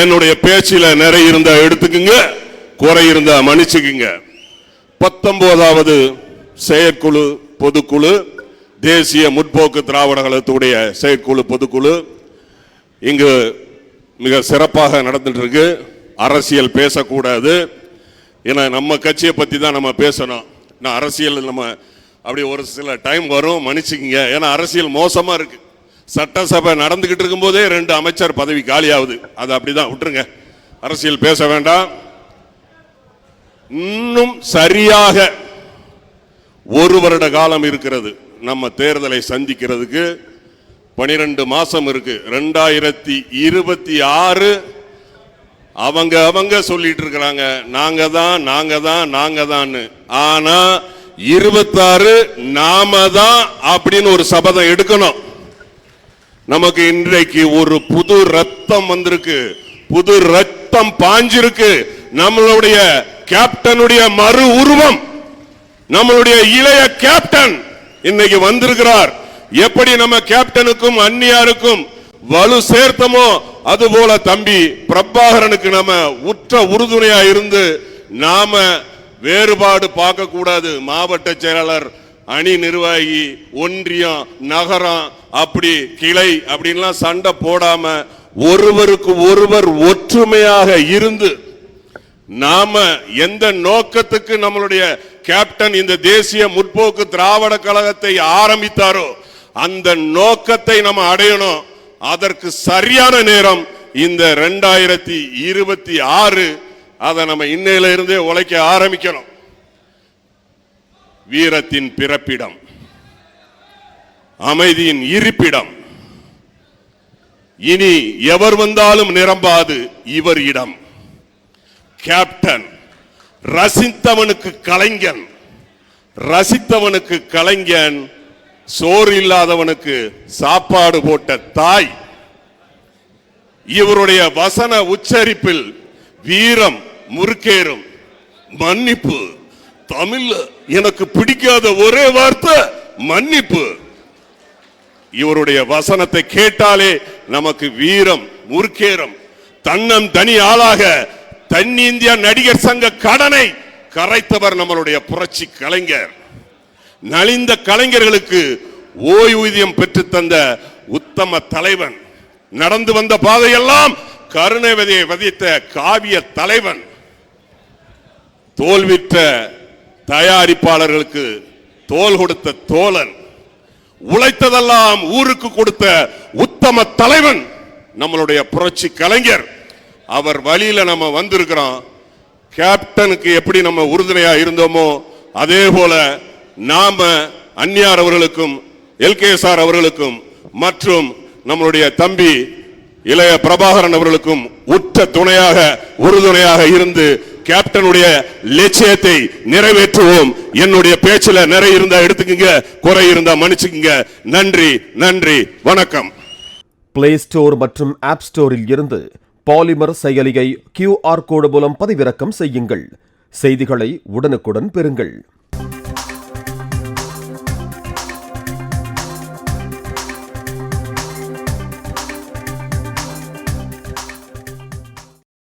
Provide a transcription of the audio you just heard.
என்னுடைய பேச்சில நிறைய இருந்தா எடுத்துக்குங்க, குறை இருந்தா மன்னிச்சுக்குங்க. 19வது செயற்குழு பொதுக்குழு, தேசிய முற்போக்கு திராவிட கழகத்துடைய செயற்குழு பொதுக்குழு இங்கு மிக சிறப்பாக நடந்துட்டு இருக்கு. அரசியல் பேசக்கூடாது, ஏன்னா நம்ம கட்சியை பத்தி தான் நம்ம பேசணும். நான் அரசியல் நம்ம அப்படி ஒரு சில டைம் வரும், மன்னிச்சுக்குங்க. ஏன்னா அரசியல் மோசமா இருக்கு. சட்டசபை நடந்துகிட்டு இருக்கும் போதே 2 அமைச்சர் பதவி காலியாகுது. அது அப்படிதான் விட்டுருங்க, அரசியல் பேச வேண்டாம். இன்னும் சரியாக 1 வருட காலம் இருக்கிறது நம்ம தேர்தலை சந்திக்கிறதுக்கு. 12 மாசம் இருக்கு. 2026 அவங்க சொல்லிட்டு இருக்கிறாங்க நாங்க தான். ஆனா 26 நாம தான் அப்படின்னு ஒரு சபதம் எடுக்கணும். நமக்கு இன்றைக்கு ஒரு புது ரத்தம் வந்திருக்கு, புது ரத்தம் பாஞ்சிருக்கு. நம்மளுடைய கேப்டனுடைய மறு உருவம், நம்மளுடைய இளைய கேப்டன் இன்னைக்கு வந்திருக்கிறார். எப்படி நம்ம கேப்டனுக்கும் அந்நியாருக்கும் வலு சேர்த்தமோ அதுபோல தம்பி பிரபாகரனுக்கு நம்ம உற்ற உறுதுணையா இருந்து நாம வேறுபாடு பார்க்க கூடாது. மாவட்ட செயலாளர், அணி நிர்வாகி, ஒன்றியம், நகரம், அப்படி கிளை அப்படின்லாம் சண்டை போடாம ஒருவருக்கு ஒருவர் ஒற்றுமையாக இருந்து நாம எந்த நோக்கத்துக்கு நம்மளுடைய கேப்டன் இந்த தேசிய முற்போக்கு திராவிட கழகத்தை ஆரம்பித்தாரோ அந்த நோக்கத்தை நம்ம அடையணும். அதற்கு சரியான நேரம் இந்த 2026. அதை நம்ம இன்னையில இருந்தே உழைக்க ஆரம்பிக்கணும். வீரத்தின் பிறப்பிடம், அமைதியின் இருப்பிடம். இனி எவர் வந்தாலும் நிரம்பாது இவர் இடம். கேப்டன் ரசித்தவனுக்கு கலைஞன், ரசித்தவனுக்கு கலைஞன், சோறு இல்லாதவனுக்கு சாப்பாடு போட்ட தாய். இவருடைய வசன உச்சரிப்பில் வீரம் முறுக்கேறும். மன்னிப்பு, தமிழ்ல எனக்கு பிடிக்காத ஒரே வார்த்தை மன்னிப்பு. இவருடைய வசனத்தை கேட்டாலே நமக்கு வீரம் முறுக்கேறும். தன்னம் தனி ஆளாக தென்னிந்திய நடிகர் சங்க கடனை கரைத்தவர் நம்மளுடைய புரட்சி கலைஞர். நலிந்த கலைஞர்களுக்கு ஓய்வூதியம் பெற்று தந்த உத்தம தலைவன். நடந்து வந்த பாதையெல்லாம் கருணை விதையை விதைத்த காவிய தலைவன். தோல்விற்ற தயாரிப்பாளர்களுக்கு தோல் கொடுத்த தோழன். உழைத்ததெல்லாம் ஊருக்கு கொடுத்த உத்தம தலைவன் நம்மளுடைய புரட்சி கலைஞர். அவர் வழியில நம்ம வந்திருக்கிறோம். கேப்டனுக்கு எப்படி நம்ம உறுதுணையா இருந்தோமோ அதே போல நாம அந்நியார் அவர்களுக்கும் எல்கேஎஸ்ஆர் அவர்களுக்கும் மற்றும் நம்மளுடைய தம்பி இளைய பிரபாகரன் அவர்களுக்கும் உற்ற துணையாக உறுதுணையாக இருந்து கேப்டனுடைய லட்சியத்தை நிறைவேற்றுவோம். என்னுடைய பேச்சில நிறைய இருந்தா எடுத்துக்கங்க, குறை இருந்தா மன்னிச்சுக்கங்க. நன்றி, நன்றி, வணக்கம். பிளே ஸ்டோர் மற்றும் ஆப் ஸ்டோரில் இருந்து பாலிமர் செயலியை QR கோடு மூலம் பதிவிறக்கம் செய்யுங்கள். செய்திகளை உடனுக்குடன் பெறுங்கள்.